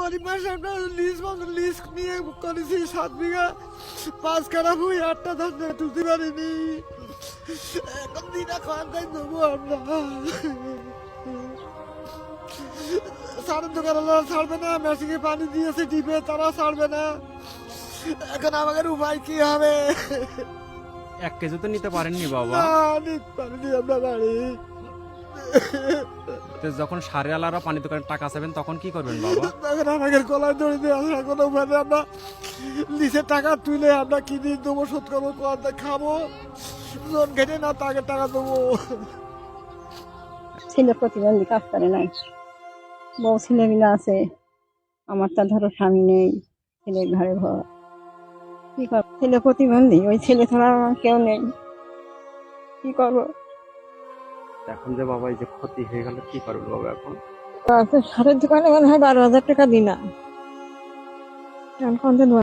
গরিব মানুষ আমরা লিজ নিয়ে করেছি 7 বিঘা 5 কাঠা ভুঁই 8টা ধান তুলতে পারিনি। এখন দিনা খাওয়ার তাই দেবো আমরা। সারের দোকানওয়ালা ছাড়বে না, মেশিনে পানি দিয়েছে টিপে, তারা ছাড়বে না। এখন আমাদের উপায় কি হবে? 1 কেজি তো নিতে পারেননি বাবা। না, নিতে পারিনি আমরা বাড়ি। তো যখন সারে আলারা পানি দোকানে টাকা চাবেন তখন কি করবেন বাবা? তখন আমাদের গলায় দড়ি দিয়ে আসা কোনো উপায় নেই। আমরা লিসের টাকা তুলে আমরা কিনে দেবো, শোধ করবো, কোয়াতে খাবো, লোন ঘেটে না তাকে টাকা দেবো। ছেলে প্রতিবন্ধী, কাজ করে নাই, বউ ছেলেগুলো আছে, আমার তো ধরো স্বামী নেই, ছেলের ঘরে ঘর, কি করবো? ছেলে প্রতিবন্ধী, ওই ছেলে ছাড়া আমার কেউ নেই, কি করবো? এখন যে বাবা এই যে ক্ষতি হয়ে গেল কি করবে বাবা এখন? সারের দোকানে মনে হয় 12,000 টাকা দিনা। এখন